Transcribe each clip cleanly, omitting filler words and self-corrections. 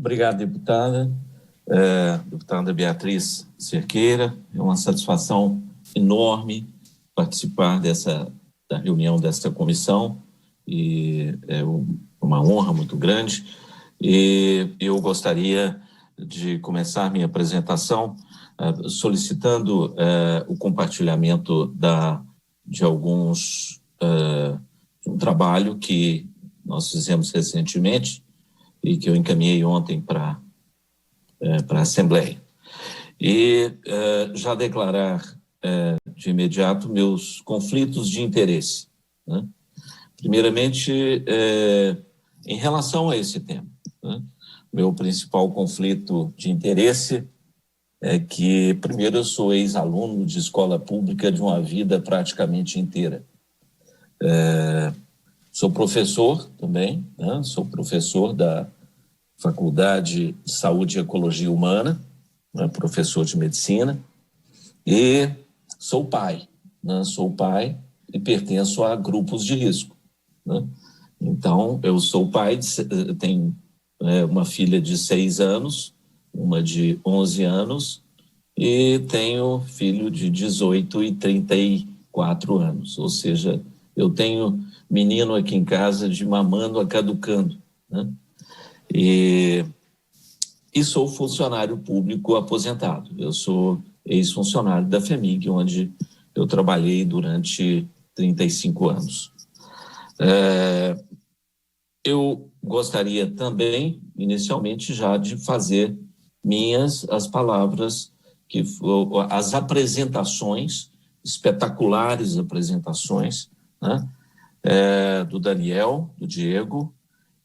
Obrigado, deputada. Deputada Beatriz Cerqueira, é uma satisfação enorme participar da reunião desta comissão e é uma honra muito grande. E eu gostaria de começar minha apresentação solicitando o compartilhamento de um trabalho que nós fizemos recentemente e que eu encaminhei ontem para a Assembleia. E já declarar de imediato meus conflitos de interesse, né? Primeiramente, em relação a esse tema, né? Meu principal conflito de interesse é que, primeiro, eu sou ex-aluno de escola pública de uma vida praticamente inteira. Sou professor também, né? Sou professor da Faculdade de Saúde e Ecologia Humana, né? Professor de medicina, e sou pai, né? Sou pai e pertenço a grupos de risco, né? Então, eu sou pai, tenho uma filha de 6 anos, uma de 11 anos, e tenho filho de 18 e 34 anos, ou seja, eu tenho menino aqui em casa de mamando a caducando, né? E sou funcionário público aposentado. Eu sou ex-funcionário da FEMIG, onde eu trabalhei durante 35 anos. Eu gostaria também, inicialmente, já de fazer as palavras, as apresentações, espetaculares apresentações, né? Do Daniel, do Diego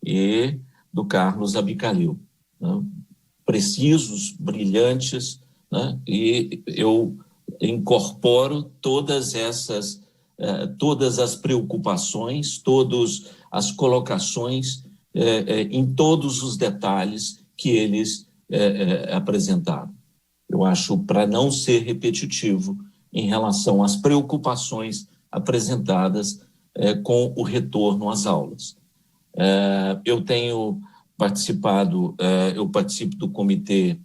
e do Carlos Abicalil, né? Precisos, brilhantes, né? E eu incorporo todas as preocupações, todas as colocações em todos os detalhes que eles apresentaram. Eu acho, para não ser repetitivo, em relação às preocupações apresentadas com o retorno às aulas. Eu tenho participado, eu participo do Comitê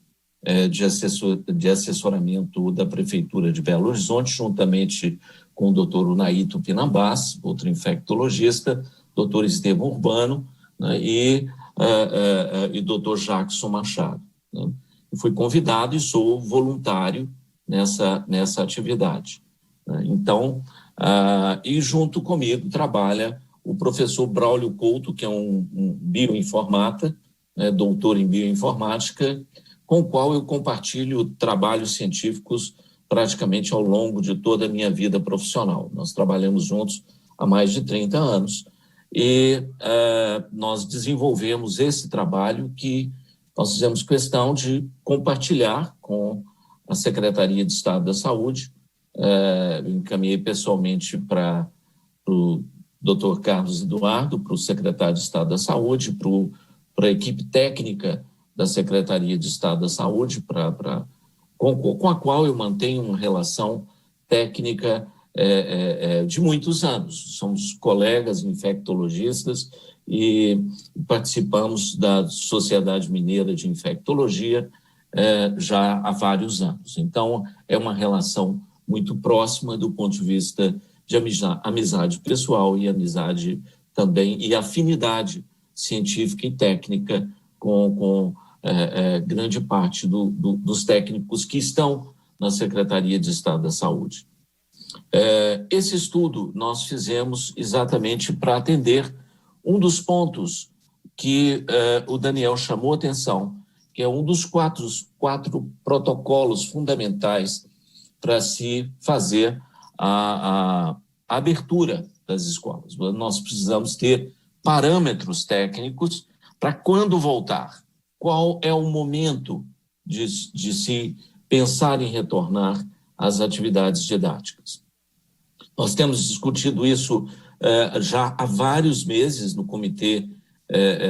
de Assessoramento da Prefeitura de Belo Horizonte, juntamente com o doutor Unaí Tupinambás, outro infectologista, doutor Estevão Urbano, né, e doutor Jackson Machado, né? Eu fui convidado e sou voluntário nessa atividade, né? Então, e junto comigo trabalha o professor Braulio Couto, que é um bioinformata, né, doutor em bioinformática, com o qual eu compartilho trabalhos científicos praticamente ao longo de toda a minha vida profissional. Nós trabalhamos juntos há mais de 30 anos e nós desenvolvemos esse trabalho que nós fizemos questão de compartilhar com a Secretaria de Estado da Saúde. Eu encaminhei pessoalmente para o Dr. Carlos Eduardo, para o secretário de Estado da Saúde, para a equipe técnica da Secretaria de Estado da Saúde, com a qual eu mantenho uma relação técnica de muitos anos. Somos colegas infectologistas e participamos da Sociedade Mineira de Infectologia já há vários anos. Então, é uma relação muito próxima do ponto de vista de amizade pessoal e amizade também, e afinidade científica e técnica com grande parte dos técnicos que estão na Secretaria de Estado da Saúde. Esse estudo nós fizemos exatamente para atender um dos pontos que o Daniel chamou atenção, que é um dos quatro protocolos fundamentais para se fazer a abertura das escolas. Nós precisamos ter parâmetros técnicos para quando voltar. Qual é o momento de se pensar em retornar às atividades didáticas? Nós temos discutido isso já há vários meses no Comitê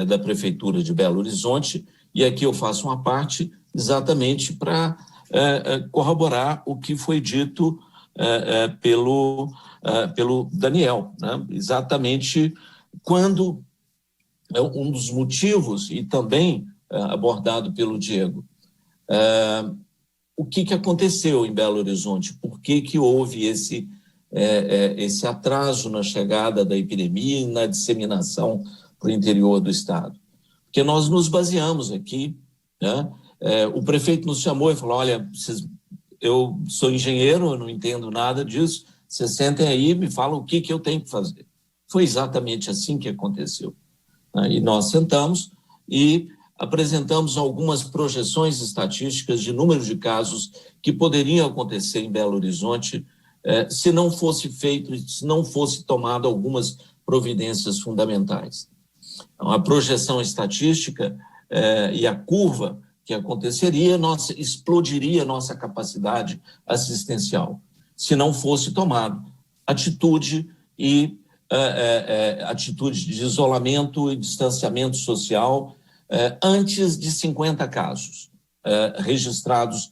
da Prefeitura de Belo Horizonte, e aqui eu faço uma parte exatamente para corroborar o que foi dito pelo Daniel, né? Exatamente quando um dos motivos, e também abordado pelo Diego. O que aconteceu em Belo Horizonte? Por que houve esse atraso na chegada da epidemia e na disseminação para o interior do estado? Porque nós nos baseamos aqui, né? O prefeito nos chamou e falou: olha, eu sou engenheiro, eu não entendo nada disso, vocês sentem aí e me falam o que eu tenho que fazer. Foi exatamente assim que aconteceu, né? E nós sentamos e apresentamos algumas projeções estatísticas de número de casos que poderiam acontecer em Belo Horizonte se não fosse feito, se não fosse tomado algumas providências fundamentais. A projeção estatística e a curva que aconteceria, explodiria nossa capacidade assistencial, se não fosse tomado atitude atitude de isolamento e distanciamento social antes de 50 casos registrados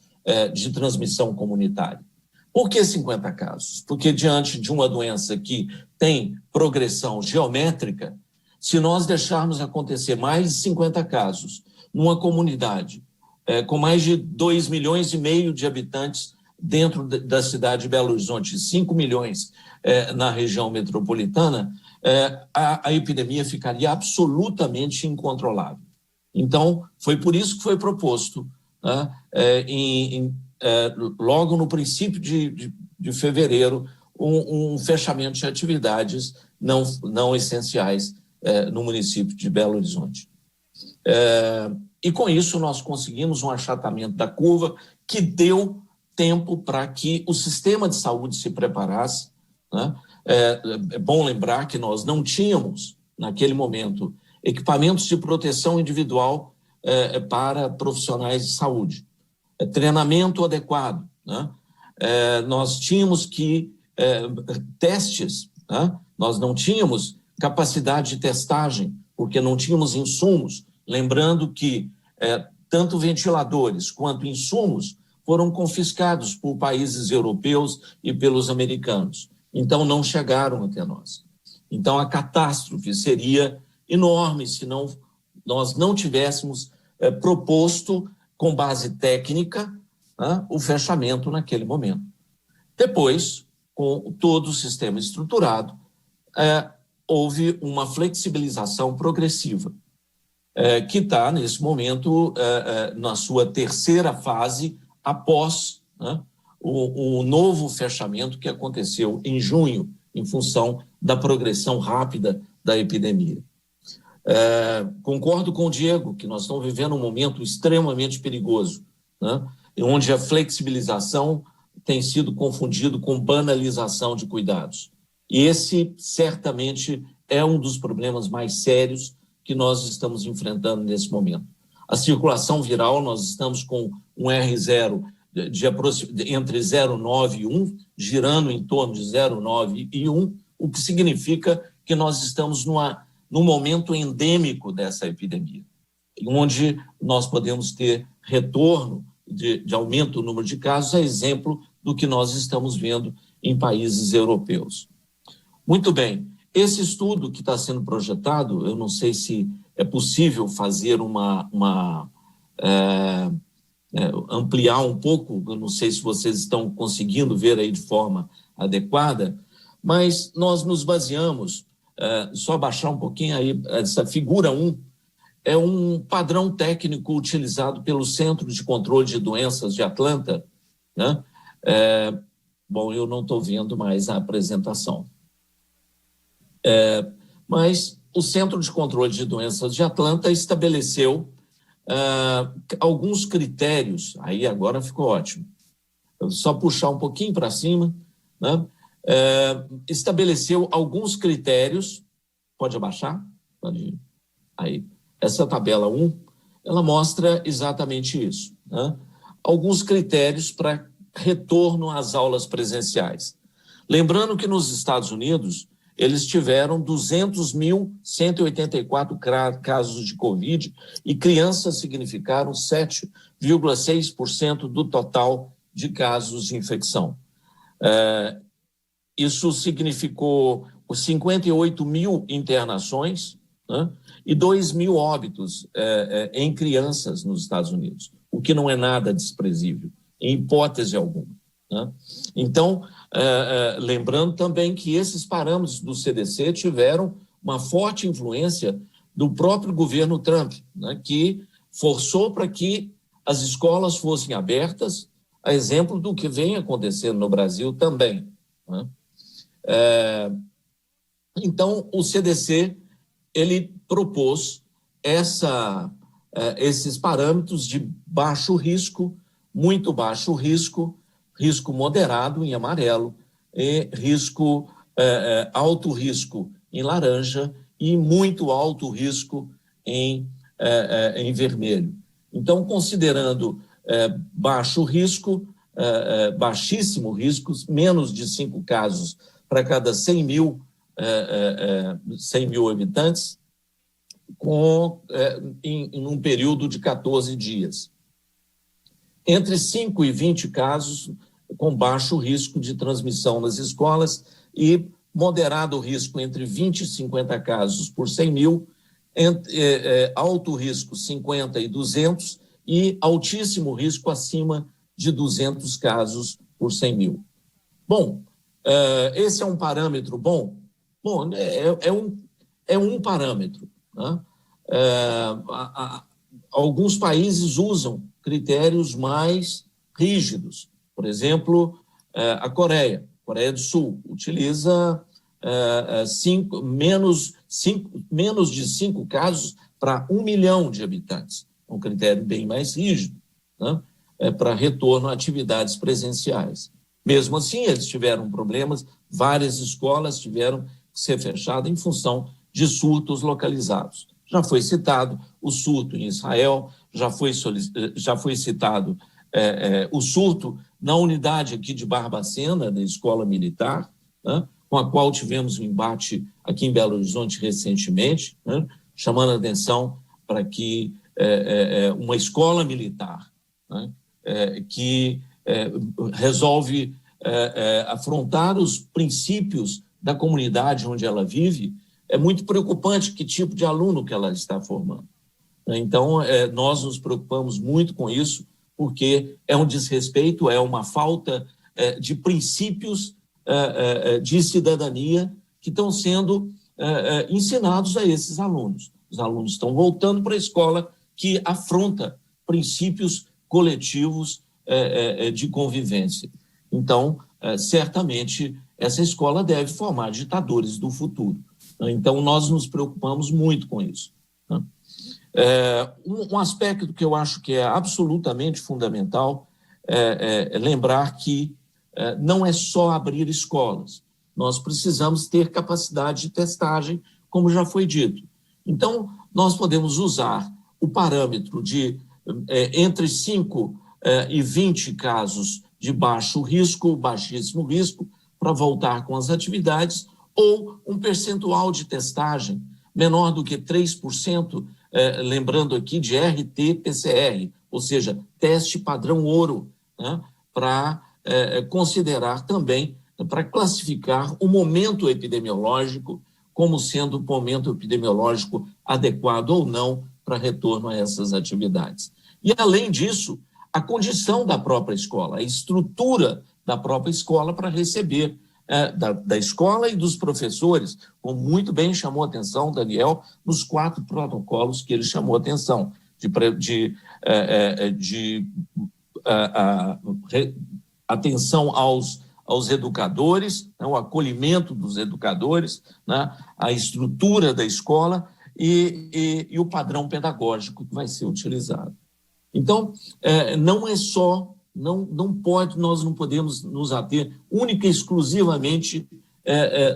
de transmissão comunitária. Por que 50 casos? Porque diante de uma doença que tem progressão geométrica, se nós deixarmos acontecer mais de 50 casos numa comunidade com mais de 2,5 milhões de habitantes dentro da cidade de Belo Horizonte, 5 milhões na região metropolitana, a epidemia ficaria absolutamente incontrolável. Então, foi por isso que foi proposto, né, logo no princípio de fevereiro, um fechamento de atividades não essenciais no município de Belo Horizonte. E com isso nós conseguimos um achatamento da curva que deu tempo para que o sistema de saúde se preparasse, né? É bom lembrar que nós não tínhamos, naquele momento, equipamentos de proteção individual para profissionais de saúde, treinamento adequado, né? Nós tínhamos testes, né? Nós não tínhamos capacidade de testagem, porque não tínhamos insumos. Lembrando que tanto ventiladores quanto insumos foram confiscados por países europeus e pelos americanos. Então, não chegaram até nós. Então, a catástrofe seria enorme se nós não tivéssemos proposto, com base técnica, o fechamento naquele momento. Depois, com todo o sistema estruturado, houve uma flexibilização progressiva, que está, nesse momento, na sua terceira fase, após, né, o novo fechamento que aconteceu em junho, em função da progressão rápida da epidemia. Concordo com o Diego que nós estamos vivendo um momento extremamente perigoso, né, onde a flexibilização tem sido confundido com banalização de cuidados. E esse, certamente, é um dos problemas mais sérios que nós estamos enfrentando nesse momento. A circulação viral, nós estamos com um R0 entre 0,9 e 1, girando em torno de 0,9 e 1, o que significa que nós estamos num momento endêmico dessa epidemia, onde nós podemos ter retorno de aumento do número de casos, a exemplo do que nós estamos vendo em países europeus. Muito bem, esse estudo que está sendo projetado, eu não sei se é possível fazer ampliar um pouco, eu não sei se vocês estão conseguindo ver aí de forma adequada, mas nós nos baseamos, só baixar um pouquinho aí, essa figura 1, é um padrão técnico utilizado pelo Centro de Controle de Doenças de Atlanta, né? Bom, eu não estou vendo mais a apresentação. Mas o Centro de Controle de Doenças de Atlanta estabeleceu alguns critérios, aí agora ficou ótimo, só puxar um pouquinho para cima, né? Estabeleceu alguns critérios, pode abaixar? Pode ir. Aí, essa tabela 1, ela mostra exatamente isso, né? Alguns critérios para retorno às aulas presenciais. Lembrando que nos Estados Unidos, eles tiveram 200.184 casos de Covid e crianças significaram 7,6% do total de casos de infecção. Isso significou 58 mil internações, né? E 2.000 óbitos em crianças nos Estados Unidos, o que não é nada desprezível, em hipótese alguma, né? Então, lembrando também que esses parâmetros do CDC tiveram uma forte influência do próprio governo Trump, né, que forçou para que as escolas fossem abertas, a exemplo do que vem acontecendo no Brasil também, né? Então, o CDC ele propôs esses parâmetros de baixo risco, muito baixo risco, risco moderado em amarelo, e alto risco em laranja e muito alto risco em vermelho. Então, considerando baixo risco, baixíssimo risco, menos de 5 casos para cada 100 mil habitantes, em um período de 14 dias. Entre 5 e 20 casos com baixo risco de transmissão nas escolas e moderado risco entre 20 e 50 casos por 100 mil, alto risco 50 e 200 e altíssimo risco acima de 200 casos por 100 mil. Bom, esse é um parâmetro bom? Bom, é um parâmetro, né? Alguns países usam critérios mais rígidos. Por exemplo, a Coreia do Sul utiliza menos de 5 casos para 1 milhão de habitantes. Um critério bem mais rígido, né? Para retorno a atividades presenciais. Mesmo assim, eles tiveram problemas, várias escolas tiveram que ser fechadas em função de surtos localizados. Já foi citado o surto em Israel, já foi citado o surto na unidade aqui de Barbacena, da Escola Militar, né, com a qual tivemos um embate aqui em Belo Horizonte recentemente, né, chamando a atenção para que uma escola militar, né, que resolve afrontar os princípios da comunidade onde ela vive, é muito preocupante que tipo de aluno que ela está formando. Então, nós nos preocupamos muito com isso, porque é um desrespeito, é uma falta de princípios de cidadania que estão sendo ensinados a esses alunos. Os alunos estão voltando para a escola que afronta princípios coletivos de convivência. Então, certamente, essa escola deve formar ditadores do futuro. Então, nós nos preocupamos muito com isso. Um aspecto que eu acho que é absolutamente fundamental é lembrar que não é só abrir escolas. Nós precisamos ter capacidade de testagem, como já foi dito. Então, nós podemos usar o parâmetro de entre 5 e 20 casos de baixo risco, baixíssimo risco, para voltar com as atividades, ou um percentual de testagem menor do que 3%, lembrando aqui de RT-PCR, ou seja, teste padrão ouro, né, para considerar também, para classificar o momento epidemiológico como sendo o momento epidemiológico adequado ou não para retorno a essas atividades. E, além disso, a condição da própria escola, a estrutura da própria escola para receber da escola e dos professores, como muito bem chamou a atenção Daniel, nos 4 protocolos que ele chamou a atenção, atenção aos educadores, né, o acolhimento dos educadores, né, a estrutura da escola e o padrão pedagógico que vai ser utilizado. Então, não é só, nós não podemos nos ater única e exclusivamente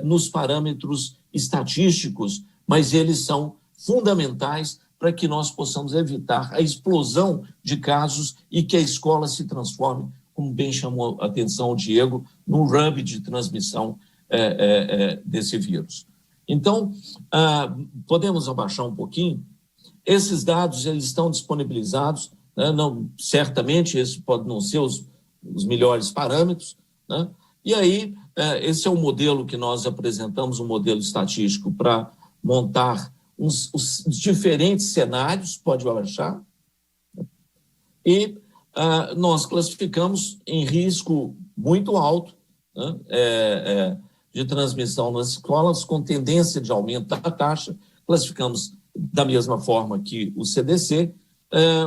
nos parâmetros estatísticos, mas eles são fundamentais para que nós possamos evitar a explosão de casos e que a escola se transforme, como bem chamou a atenção o Diego, num hub de transmissão desse vírus. Então, podemos abaixar um pouquinho? Esses dados eles estão disponibilizados, né? Não, certamente esses podem não ser os melhores parâmetros, né? E aí, esse é o modelo que nós apresentamos, um modelo estatístico para montar os diferentes cenários, pode baixar, e nós classificamos em risco muito alto, né, de transmissão nas escolas, com tendência de aumento da taxa. Classificamos da mesma forma que o CDC,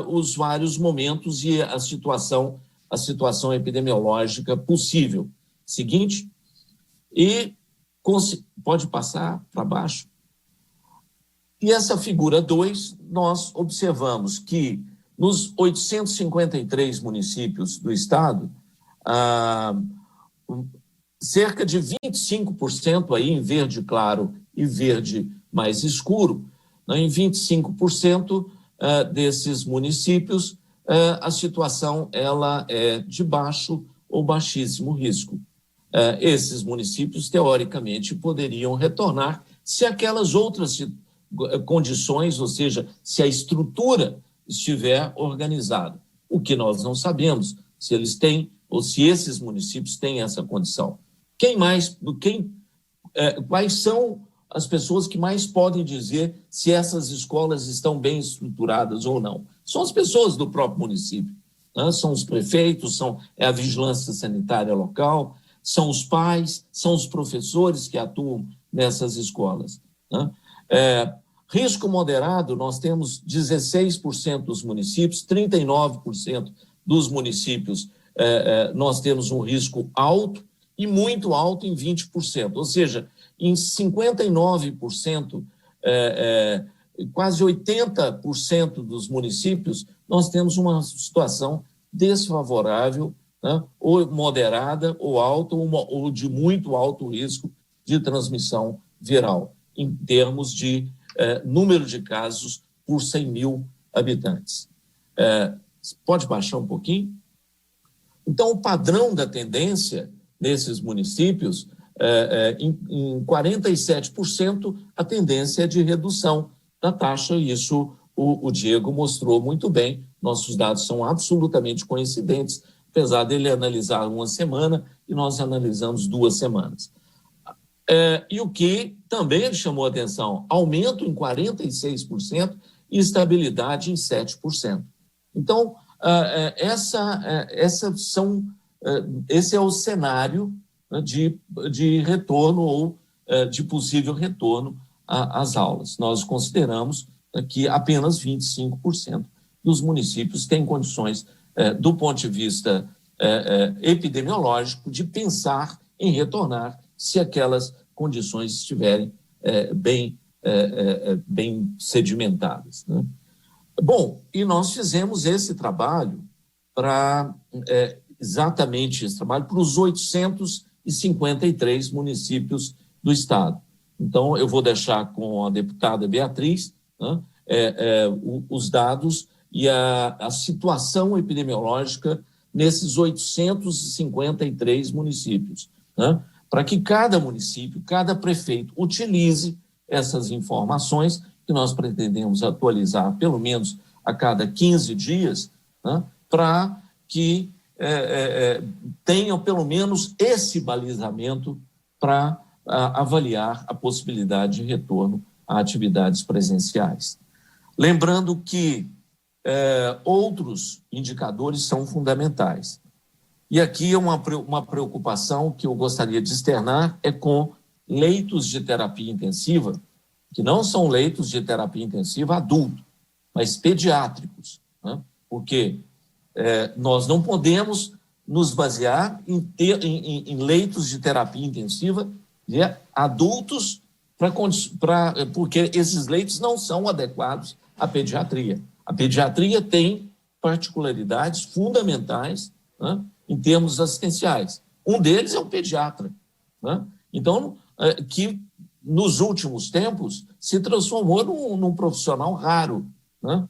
os vários momentos e a situação epidemiológica possível. Seguinte, e pode passar para baixo. E essa figura 2, nós observamos que nos 853 municípios do estado, cerca de 25% aí em verde claro e verde mais escuro, né, em 25% desses municípios, a situação ela é de baixo ou baixíssimo risco. Esses municípios, teoricamente, poderiam retornar se aquelas outras condições, ou seja, se a estrutura estiver organizada. O que nós não sabemos, se eles têm ou se esses municípios têm essa condição. Quais são as pessoas que mais podem dizer se essas escolas estão bem estruturadas ou não? São as pessoas do próprio município, né? São os prefeitos, é a vigilância sanitária local, são os pais, são os professores que atuam nessas escolas, né? Risco moderado, nós temos 16% dos municípios, 39% dos municípios nós temos um risco alto e muito alto em 20%, ou seja, em 59%, quase 80% dos municípios, nós temos uma situação desfavorável, né, ou moderada, ou alta, ou de muito alto risco de transmissão viral, em termos de número de casos por 100 mil habitantes. Pode baixar um pouquinho? Então, o padrão da tendência nesses municípios, em 47%, a tendência é de redução da taxa, e isso o Diego mostrou muito bem. Nossos dados são absolutamente coincidentes, apesar dele analisar uma semana e nós analisamos 2 semanas. E o que também ele chamou a atenção, aumento em 46% e estabilidade em 7%. Então, esse é o cenário, né, de retorno ou de possível retorno às aulas. Nós consideramos que apenas 25% dos municípios têm condições, do ponto de vista epidemiológico, de pensar em retornar se aquelas condições estiverem bem sedimentadas, né? Bom, e nós fizemos esse trabalho exatamente esse trabalho para os 853 municípios do estado. Então, eu vou deixar com a deputada Beatriz, né, os dados e a situação epidemiológica nesses 853 municípios, né, para que cada município, cada prefeito utilize essas informações que nós pretendemos atualizar pelo menos a cada 15 dias, né, para que tenham pelo menos esse balizamento para avaliar a possibilidade de retorno a atividades presenciais. Lembrando que outros indicadores são fundamentais. E aqui uma preocupação que eu gostaria de externar é com leitos de terapia intensiva, que não são leitos de terapia intensiva adulto, mas pediátricos, né? Porque nós não podemos nos basear em leitos de terapia intensiva de adultos, porque esses leitos não são adequados à pediatria. A pediatria tem particularidades fundamentais, né, em termos assistenciais. Um deles é o pediatra, né? Então, que nos últimos tempos se transformou num profissional raro, né?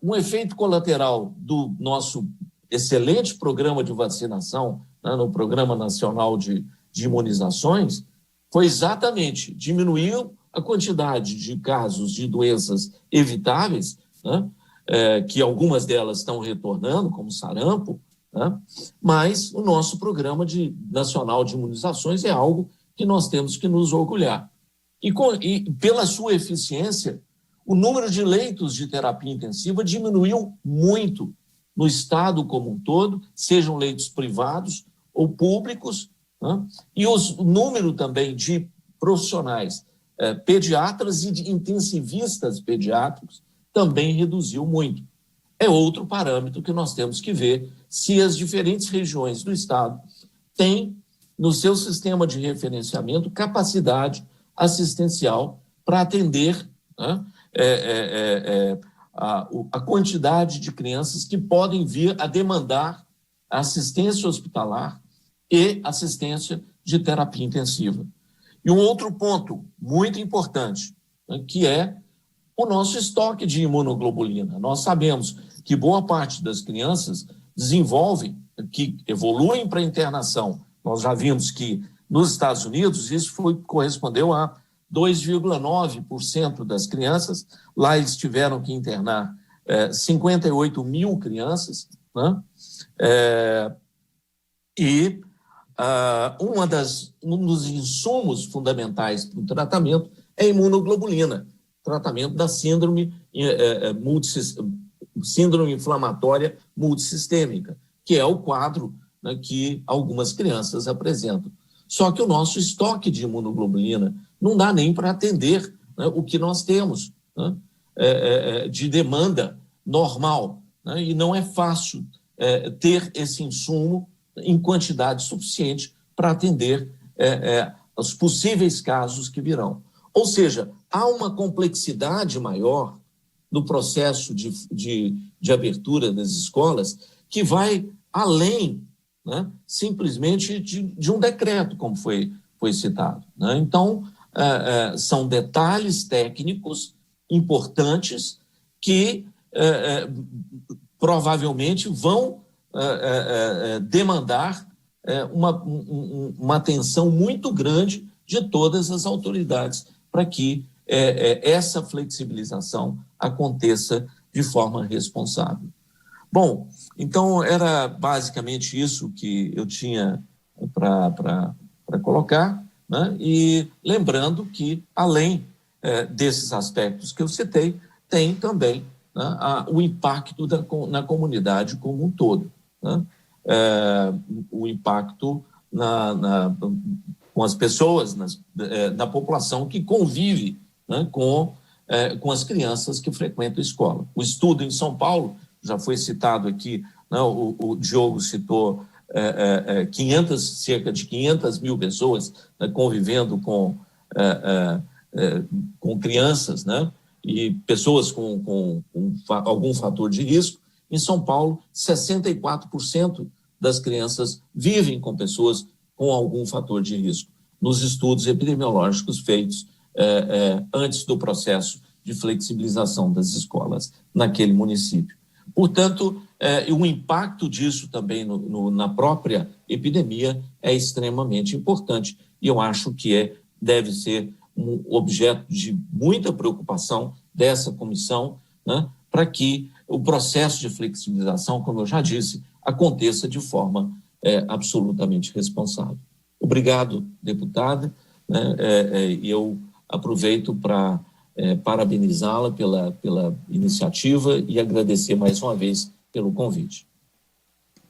Um efeito colateral do nosso excelente programa de vacinação, né, no Programa Nacional de Imunizações, foi exatamente diminuir a quantidade de casos de doenças evitáveis, né, que algumas delas estão retornando, como sarampo, né, mas o nosso Programa Nacional de Imunizações é algo que nós temos que nos orgulhar. E pela sua eficiência, o número de leitos de terapia intensiva diminuiu muito no estado como um todo, sejam leitos privados ou públicos, né? E o número também de profissionais pediatras e de intensivistas pediátricos também reduziu muito. É outro parâmetro que nós temos que ver se as diferentes regiões do estado têm no seu sistema de referenciamento capacidade assistencial para atender, né, a quantidade de crianças que podem vir a demandar assistência hospitalar e assistência de terapia intensiva. E um outro ponto muito importante, né, que é o nosso estoque de imunoglobulina. Nós sabemos que boa parte das crianças desenvolvem, que evoluem para internação. Nós já vimos que nos Estados Unidos isso correspondeu a 2,9% das crianças. Lá eles tiveram que internar 58 mil crianças, né? Um dos insumos fundamentais para o tratamento é a imunoglobulina, tratamento da síndrome inflamatória multissistêmica, que é o quadro, né, que algumas crianças apresentam. Só que o nosso estoque de imunoglobulina não dá nem para atender, né, o que nós temos, né, de demanda normal, né, e não é fácil ter esse insumo em quantidade suficiente para atender os possíveis casos que virão. Ou seja, há uma complexidade maior no processo de abertura das escolas que vai além, né, simplesmente de um decreto, como foi citado, né? Então, são detalhes técnicos importantes que provavelmente vão demandar uma atenção muito grande de todas as autoridades para que essa flexibilização aconteça de forma responsável. Bom, então era basicamente isso que eu tinha para colocar, né? E lembrando que, além desses aspectos que eu citei, tem também, né, o impacto na comunidade como um todo, né? O impacto com as pessoas, na população que convive, né, com as crianças que frequentam a escola. O estudo em São Paulo, já foi citado aqui, né, o Diogo citou cerca de 500 mil pessoas, né, convivendo com crianças, né, e pessoas com algum fator de risco. Em São Paulo, 64% das crianças vivem com pessoas com algum fator de risco, nos estudos epidemiológicos feitos antes do processo de flexibilização das escolas naquele município. Portanto, o impacto disso também na própria epidemia é extremamente importante e eu acho que deve ser um objeto de muita preocupação dessa comissão, né, para que o processo de flexibilização, como eu já disse, aconteça de forma absolutamente responsável. Obrigado, deputada, né, e eu aproveito para parabenizá-la pela iniciativa e agradecer mais uma vez pelo convite.